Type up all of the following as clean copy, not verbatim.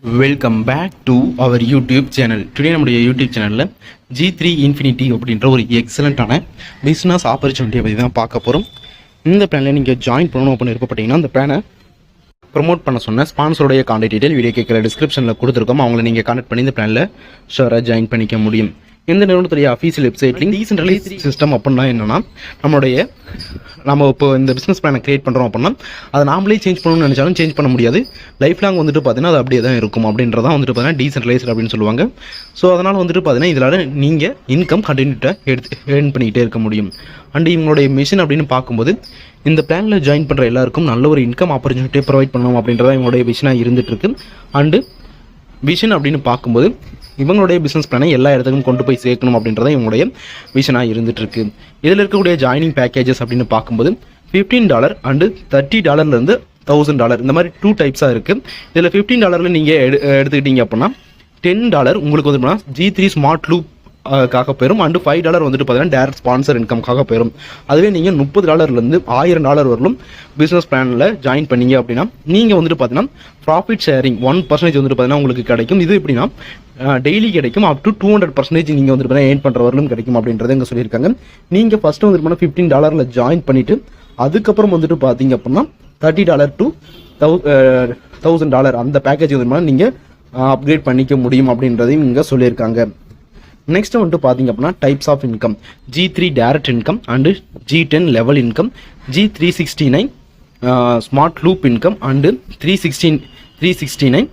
Welcome back to our YouTube channel. Today நம்முடைய YouTube சேனலில் G3 Infinity அப்படின்ற ஒரு எக்ஸலண்ட்டான பிஸ்னஸ் ஆப்பர்ச்சுனிட்டியை பற்றி தான் பார்க்க போகிறோம். இந்த பிளானில் நீங்கள் ஜாயின் பண்ணணும் அப்படின்னு விருப்பப்பட்டீங்கன்னா அந்த பிளானை ப்ரொமோட் பண்ண சொன்ன ஸ்பான்சருடைய கான்டாக்ட் டீடைல் வீடியோ கேட்குற டிஸ்கிரிப்ஷனில் கொடுத்துருக்கோம். அவங்களை நீங்கள் கான்டாக்ட் பண்ணி இந்த பிளானில் ஷோராக ஜாயின் பண்ணிக்க முடியும். இந்த நிறுவனத்துடைய அஃபீஷியல் வெப்சைட்லையும் டீசென்ட்ரலைஸ் சிஸ்டம் அப்படின்னா என்னென்னா நம்ம இப்போ இந்த பிஸ்னஸ் பிளானை கிரியேட் பண்ணுறோம் அப்படின்னா அதை நாமளே சேஞ்ச் பண்ணணும்னு நினச்சாலும் சேஞ்ச் பண்ண முடியாது. லைஃப் லாங் வந்துட்டு பார்த்தீங்கன்னா அது அப்படியே தான் இருக்கும் அப்படின்றதான் வந்துட்டு பார்த்தீங்கன்னா டீசென்ட்ரலைஸ்ட் அப்படின்னு சொல்லுவாங்க. ஸோ அதனால் வந்துட்டு பார்த்தீங்கன்னா இதில் நீங்கள் இன்கம் கண்டினியூட்டாக ஏர்ன் பண்ணிக்கிட்டே இருக்க முடியும். அண்ட் இவங்களுடைய மிஷன் அப்படின்னு பார்க்கும்போது இந்த பிளானில் ஜாயின் பண்ணுற எல்லாருக்கும் நல்ல ஒரு இன்கம் ஆப்பர்ச்சுனிட்டியை ப்ரொவைட் பண்ணணும் அப்படின்றத இவங்களுடைய விஷனாக இருந்துகிட்ருக்கு. அண்டு விஷன் அப்படின்னு பார்க்கும்போது இவங்களுடைய பிஸ்னஸ் பிளானை எல்லா இடத்துக்கும் கொண்டு போய் சேர்க்கணும் அப்படின்றத இவங்களுடைய விஷனாக இருந்துகிட்ருக்கு. இதில் இருக்கக்கூடிய ஜாயினிங் பேக்கேஜஸ் அப்படின்னு பார்க்கும்போது $15 அண்டு $30 $1,000 இந்த மாதிரி 2 டைப்ஸாக இருக்குது. இதில் $15 நீங்கள் எடுத்துக்கிட்டீங்க அப்படின்னா $10 உங்களுக்கு வந்து G3 ஸ்மார்ட் லூப் காக போயிடும். அண்டு $5 வந்துட்டு பார்த்தீங்கன்னா டேரக்ட் ஸ்பான்சர் இன்கம்காக போயிடும். அதுவே நீங்கள் $30 $1,000 வரலும் பிஸ்னஸ் பிளானில் ஜாயின் பண்ணீங்க அப்படின்னா நீங்கள் வந்துட்டு பார்த்தீங்கன்னா ப்ராஃபிட் ஷேரிங் 1% வந்துட்டு பார்த்தீங்கன்னா உங்களுக்கு கிடைக்கும். இது எப்படின்னா டெய்லி கிடைக்கும். அப் டு 200% நீங்கள் வந்துட்டு பார்த்தீங்கன்னா ஏர்ன் பண்ணுற வரலும் கிடைக்கும் அப்படின்றத இங்கே சொல்லியிருக்காங்க. நீங்கள் ஃபஸ்ட்டு வந்துட்டு பார்த்தீங்கன்னா $15 ஜாயின் பண்ணிவிட்டு அதுக்கப்புறம் வந்துட்டு பார்த்தீங்க அப்படின்னா $30 to $1,000 அந்த பேக்கேஜ் வந்து நீங்கள் அப்கிரேட் பண்ணிக்க முடியும் அப்படின்றதையும் இங்கே சொல்லியிருக்காங்க. நெக்ஸ்ட் வந்துட்டு பார்த்தீங்க அப்படின்னா types of income G3 direct income and G10 level income, G369 smart loop income and 369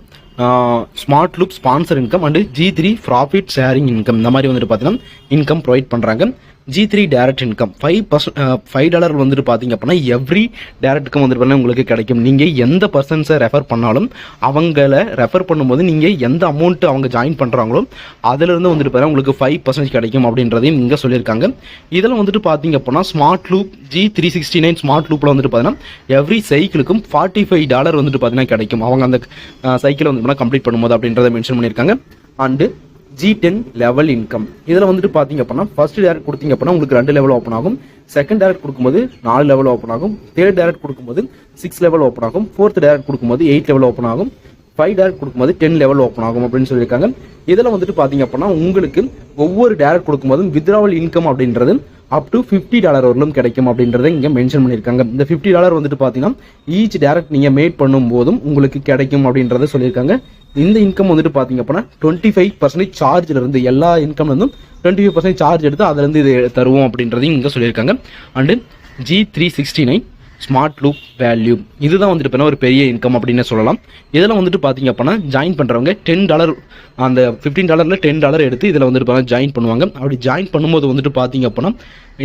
smart loop sponsor income and G3 profit sharing income இந்த மாதிரி வந்துட்டு பார்த்தீங்கன்னா இன்கம் ப்ரொவைட் பண்ணுறாங்க. G3 டைரக்ட் இன்கம் $5 வந்துட்டு பார்த்தீங்க அப்படின்னா எவ்ரி டைரக்ட்டுக்கும் வந்துட்டு பார்த்தீங்கன்னா உங்களுக்கு கிடைக்கும். நீங்கள் எந்த பர்சன்ஸை ரெஃபர் பண்ணாலும் அவங்கள ரெஃபர் பண்ணும்போது நீங்கள் எந்த அமௌண்ட்டு அவங்க ஜாயின் பண்ணுறாங்களோ அதிலிருந்து வந்துட்டு பார்த்தீங்கன்னா உங்களுக்கு 5% கிடைக்கும் அப்படின்றதையும் இங்கே சொல்லியிருக்காங்க. இதில் வந்துட்டு பார்த்தீங்க அப்படின்னா ஸ்மார்ட் லூப் G369 ஸ்மார்ட் லூப்பில் வந்துட்டு பார்த்தீங்கன்னா எவ்ரி சைக்கிளுக்கும் $45 வந்துட்டு பார்த்தீங்கன்னா கிடைக்கும். அவங்க அந்த சைக்கிளை வந்து பார்த்தீங்கன்னா கம்ப்ளீட் பண்ணும்போது அப்படின்றத மென்ஷன் பண்ணியிருக்காங்க. அண்டு G10 லெவல் இன்கம் இதில் வந்துட்டு பார்த்தீங்க அப்படின்னா ஃபர்ஸ்ட் டேரக்ட் கொடுத்தீங்க அப்படின்னா உங்களுக்கு 2 லெவல் ஓப்பன் ஆகும். செகண்ட் டேரக்ட் கொடுக்கும்போது 4 லெவல் ஓப்பன் ஆகும். தேர்ட் டேரக்ட் கொடுக்கும்போது 6 லெவல் ஓப்பன் ஆகும். ஃபோர்த் டேரக்ட் கொடுக்கும்போது 8 லெவல் ஓப்பன் ஆகும். 5 டேரக்ட் கொடுக்கும்போது 10 லெவல் ஓப்பன் ஆகும் அப்படின்னு சொல்லியிருக்காங்க. இதில் வந்துட்டு பார்த்தீங்க அப்படின்னா உங்களுக்கு ஒவ்வொரு டேரக்ட் கொடுக்கும்போதும் வித்ராவல் இன்கம் அப்படின்றது அப் டு $50 வரலும் கிடைக்கும் அப்படின்றத இங்கே மென்ஷன் பண்ணியிருக்காங்க. இந்த $50 வந்துட்டு பார்த்தீங்கன்னா ஈச் டேரக்ட் நீங்கள் மேட் பண்ணும்போதும் உங்களுக்கு கிடைக்கும் அப்படின்றத சொல்லியிருக்காங்க. இந்த இன்கம் வந்துட்டு பார்த்தீங்க அப்படின்னா 25% சார்ஜிலிருந்து எல்லா இன்கம்லேருந்தும் 25% சார்ஜ் எடுத்து அதிலிருந்து இது தருவோம் அப்படின்றதையும் இங்கே சொல்லியிருக்காங்க. And G369 smart loop value இதுதான் வந்துட்டு பார்த்தீங்கன்னா ஒரு பெரிய இன்கம் அப்படின்னு சொல்லலாம். இதில் வந்துட்டு பார்த்தீங்க அப்படின்னா ஜாயின் பண்ணுறவங்க $10 அந்த $15 $10 எடுத்து இதில் வந்துட்டு பார்த்தீங்கன்னா ஜாயின் பண்ணுவாங்க. அப்படி ஜாயின் பண்ணும்போது வந்துட்டு பார்த்தீங்க அப்படின்னா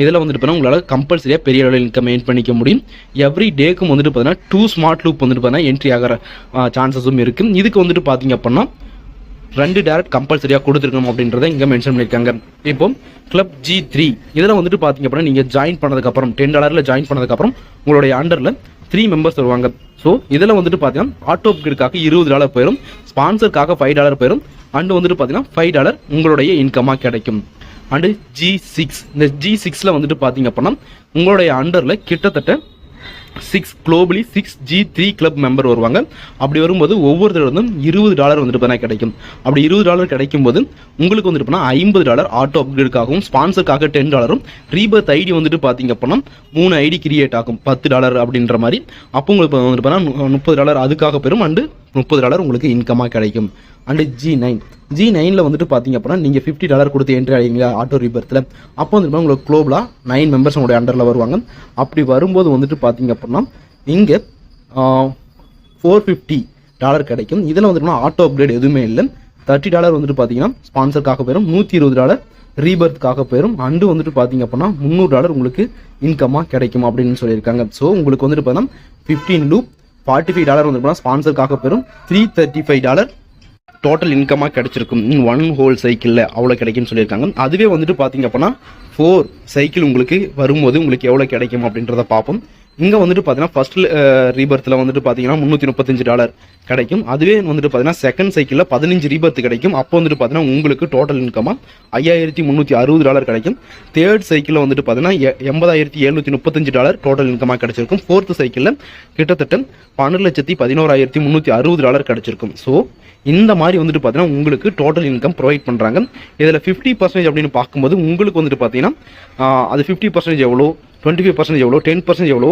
இதில் வந்துட்டு பார்த்தீங்கன்னா உங்களால் கம்பல்சரியாக பெரிய அளவில் இன்கம் ஏர்ன் பண்ணிக்க முடியும். எவ்ரி டேக்கும் வந்துட்டு பார்த்தீங்கன்னா 2 ஸ்மார்ட் லூப் வந்துட்டு பார்த்தீங்கன்னா என்ட்ரி ஆகிற சான்சஸும் இருக்குது. இதுக்கு வந்துட்டு பார்த்தீங்க அப்படின்னா 2 டேரக்ட் கம்பல்சரியாக கொடுத்துருக்கணும் அப்படின்றத இங்கே மென்ஷன் பண்ணியிருக்காங்க. இப்போ கிளப் G3 இதில் வந்துட்டு பார்த்தீங்க அப்படின்னா நீங்கள் ஜாயின் பண்ணதுக்கப்புறம் $10 ஜாயின் பண்ணதுக்கப்புறம் உங்களுடைய அண்டரில் 3 மெம்பர்ஸ் வருவாங்க. ஸோ இதில் வந்துட்டு பார்த்தீங்கன்னா ஆட்டோ அப்கிரேடுக்காக $20 போயிடும், ஸ்பான்சருக்காக $5 போயிடும். அண்டு வந்துட்டு பார்த்தீங்கன்னா $5 உங்களுடைய இன்கமாக கிடைக்கும். அண்டு G6 இந்த G6ல வந்துட்டு பார்த்தீங்க அப்படின்னா உங்களுடைய அண்டரில் கிட்டத்தட்ட 6 G3 கிளப் மெம்பர் வருவாங்க. அப்படி வரும்போது ஒவ்வொருத்தரும் $20 வந்துட்டு பார்த்தா கிடைக்கும். அப்படி $20 கிடைக்கும் போது உங்களுக்கு வந்துட்டு போனால் $50 ஆட்டோ அப்கிரேடுக்காகவும் ஸ்பான்சருக்காக $10 ரீபர்த் ஐடி வந்துட்டு பார்த்தீங்க அப்படின்னா 3 ஐடி கிரியேட் ஆகும் $10 அப்படின்ற மாதிரி. அப்போ உங்களுக்கு வந்துட்டு பார்த்தா $30 அதுக்காக பெறும். அண்டு $30 உங்களுக்கு இன்கமாக கிடைக்கும். அண்டு G9ல வந்துட்டு பார்த்தீங்க அப்படின்னா நீங்கள் $50 கொடுத்து என்ட்ரி ஆகிங்க ஆட்டோ ரீபர்த்தில். அப்போ வந்துட்டு உங்களுக்கு குளோபலாக 9 மெம்பர்ஸ் உங்களுடைய அண்டரில் வருவாங்க. அப்படி வரும்போது வந்துட்டு பார்த்தீங்க அப்படின்னா இங்கே $450 கிடைக்கும். இதில் வந்துட்டு ஆட்டோ அப்கிரேட் எதுவுமே இல்லை. $30 வந்துட்டு பார்த்தீங்கன்னா ஸ்பான்சருக்காக போயிடும், $120 ரீபர்த்துக்காக போயிடும். அண்டு வந்துட்டு பார்த்தீங்க அப்படின்னா $300 உங்களுக்கு இன்கமாக கிடைக்கும் அப்படின்னு சொல்லியிருக்காங்க. ஸோ உங்களுக்கு வந்துட்டு பார்த்தீங்கன்னா 15 லூப் $45 வந்துட்டு ஸ்பான்சருக்காக போயிடும், $335 டோட்டல் இன்கமாக கிடைச்சிருக்கும். 1 ஹோல் சைக்கிளில் அவ்வளோ கிடைக்கும்னு சொல்லியிருக்காங்க. அதுவே வந்துட்டு பார்த்தீங்க அப்படின்னா 4 சைக்கிள் உங்களுக்கு வரும்போது உங்களுக்கு எவ்வளோ கிடைக்கும் அப்படின்றத பார்ப்போம். இங்கே வந்துட்டு பார்த்தீங்கன்னா ஃபர்ஸ்ட் ரீபர்த்தில் வந்துட்டு பார்த்தீங்கன்னா $335 கிடைக்கும். அதுவே வந்துட்டு பார்த்தீங்கன்னா செகண்ட் சைக்கிளில் 15 ரீபர்த் கிடைக்கும். அப்போ வந்துட்டு பார்த்தீங்கன்னா உங்களுக்கு டோட்டல் இன்கமாக $5360 கிடைக்கும். தேர்ட் சைக்கிளில் வந்துட்டு பார்த்தீங்கன்னா $80,735 டோட்டல் இன்கமாக கிடைச்சிருக்கும். ஃபோர்த் சைக்கிளில் கிட்டத்தட்ட $12,11,360 கிடைச்சிருக்கும். ஸோ இந்த மாதிரி வந்துட்டு பார்த்தீங்கன்னா உங்களுக்கு டோட்டல் இன்கம் ப்ரொவைட் பண்ணுறாங்க. இதில் 50% அப்படின்னு பார்க்கும்போது உங்களுக்கு வந்துட்டு பார்த்தீங்கன்னா அது 50% எவ்வளோ, 25% எவ்வளோ, 10% எவ்வளோ,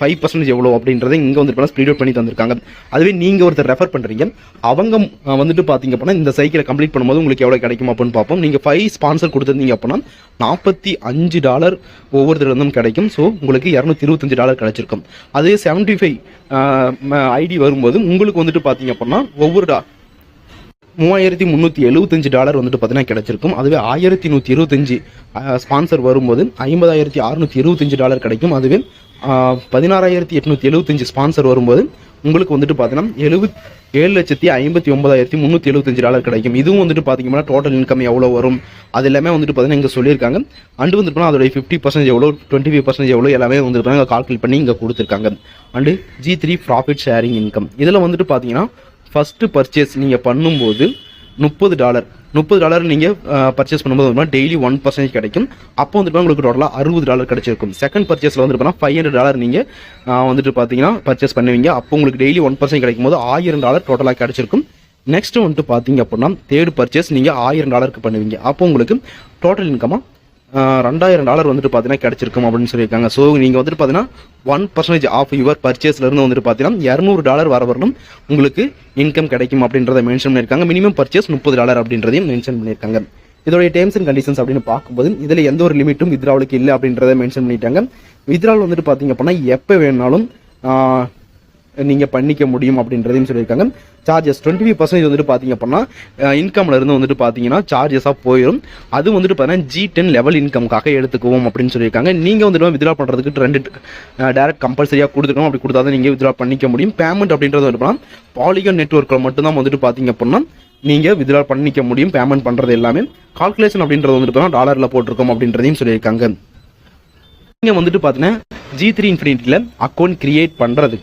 5% எவ்வளோ அப்படின்றத இங்கே வந்துட்டு ஸ்ப்ளிட் அவுட் பண்ணி தந்திருக்காங்க. அதுவே நீங்கள் ஒருத்தர் ரெஃபர் பண்ணுறீங்க, அவங்க வந்துட்டு பார்த்தீங்க அப்படின்னா இந்த சைக்கிளை கம்ப்ளீட் பண்ணும்போது உங்களுக்கு எவ்வளோ கிடைக்கும் அப்படின்னு பார்ப்போம். நீங்கள் 5 ஸ்பான்சர் கொடுத்துருந்தீங்க அப்படின்னா $45 ஒவ்வொருத்தருந்தும் கிடைக்கும். ஸோ உங்களுக்கு $225 கிடைச்சிருக்கும். அதே 75 ஐடி வரும்போது உங்களுக்கு வந்துட்டு பார்த்தீங்க அப்படின்னா ஒவ்வொரு $3,375 வந்துட்டு பார்த்தீங்கன்னா கிடைச்சிருக்கும். அதுவே 1,125 ஸ்பான்சர் வரும்போது $50,625 கிடைக்கும். அதுவே 16,875 ஸ்பான்சர் வரும்போது உங்களுக்கு வந்துட்டு பார்த்தீங்கன்னா $7,59,375 கிடைக்கும். இதுவும் வந்துட்டு பார்த்தீங்கன்னா டோட்டல் இன்கம் எவ்வளோ வரும் அது எல்லாமே வந்துட்டு பார்த்தீங்கன்னா இங்கே சொல்லியிருக்காங்க. அண்டு வந்துட்டு அதோட 50% எவ்வளோ, 25% எவ்வளோ எல்லாமே வந்துட்டு இங்கே கால்குலேட் பண்ணி இங்கே கொடுத்துருக்காங்க. And G3 profit sharing income இதில் வந்துட்டு பார்த்தீங்கன்னா ஃபஸ்ட்டு பர்ச்சேஸ் நீங்கள் பண்ணும்போது $30 நீங்கள் பர்ச்சேஸ் பண்ணும்போது டெய்லி 1% கிடைக்கும். அப்போ வந்துட்டு உங்களுக்கு டோட்டலாக $60 கிடைச்சிருக்கும். செகண்ட் பர்ச்சேஸில் வந்துட்டு $500 நீங்கள் வந்துட்டு பார்த்தீங்கன்னா பர்ச்சேஸ் பண்ணுவீங்க. அப்போ உங்களுக்கு டெய்லி 1% கிடைக்கும் போது $1000 டோட்டலாக கிடைச்சிருக்கும். நெக்ஸ்ட் வந்துட்டு பார்த்தீங்க அப்படின்னா தேர்ட் பர்ச்சேஸ் நீங்கள் $1000 பண்ணுவீங்க. அப்போ உங்களுக்கு டோட்டல் இன்கமாக $2000 வந்துட்டு பார்த்தீங்கன்னா கிடைச்சிருக்கும் அப்படின்னு சொல்லியிருக்காங்க. ஸோ நீங்கள் வந்துட்டு பார்த்தீங்கன்னா 1% ஆஃப் யுவர் பர்ச்சேஸ்லேருந்து வந்துட்டு பார்த்தீங்கன்னா $200 வர வரணும் உங்களுக்கு இன்கம் கிடைக்கும் அப்படின்றத மென்ஷன் பண்ணியிருக்காங்க. மினிமம் பர்ச்சேஸ் $30 அப்படின்றதையும் மென்ஷன் பண்ணியிருக்காங்க. இதோடைய டேர்ம்ஸ் அண்ட் கண்டிஷன்ஸ் அப்படின்னு பார்க்கும்போது இதில் எந்த ஒரு லிமிட்டும் வித்ராவலுக்கு இல்லை அப்படின்றத மென்ஷன் பண்ணிட்டாங்க. வித்ராவல் வந்துட்டு பார்த்தீங்க அப்படின்னா எப்போ வேணாலும் நீங்கள் பண்ணிக்க முடியும் அப்படின்றதையும் சொல்லியிருக்காங்க. சார்ஜஸ் 25% வந்துட்டு பார்த்தீங்க அப்படின்னா இன்கம்ல இருந்து வந்துட்டு பார்த்தீங்கன்னா சார்ஜஸாக போயிடும். அது வந்துட்டு பார்த்தீங்கன்னா G10 லெவல் இன்கம்காக எடுத்துக்குவோம் அப்படின்னு சொல்லியிருக்காங்க. நீங்கள் வந்துட்டு வித்ரா பண்ணுறதுக்கு 2 டேரக்ட் கம்பல்சரியாக கொடுத்துக்கணும். அப்படி கொடுத்தா தான் நீங்கள் வித்ரா பண்ணிக்க முடியும். பேமெண்ட் அப்படின்றது வந்துட்டு பாலிகான் நெட்வொர்க்கில் மட்டும்தான் வந்துட்டு பார்த்தீங்க அப்படின்னா நீங்கள் வித்ரா பண்ணிக்க முடியும். பேமெண்ட் பண்ணுறது எல்லாமே கால்குலேஷன் அப்படின்றது வந்துட்டு பார்த்தீங்கன்னா டாலரில் போட்டிருக்கோம் அப்படின்றதையும் சொல்லியிருக்காங்க. நீங்கள் வந்துட்டு பார்த்தீங்கன்னா G3 இன்ஃபினிட்டியில் அக்கௌண்ட் கிரியேட் பண்ணுறதுக்கு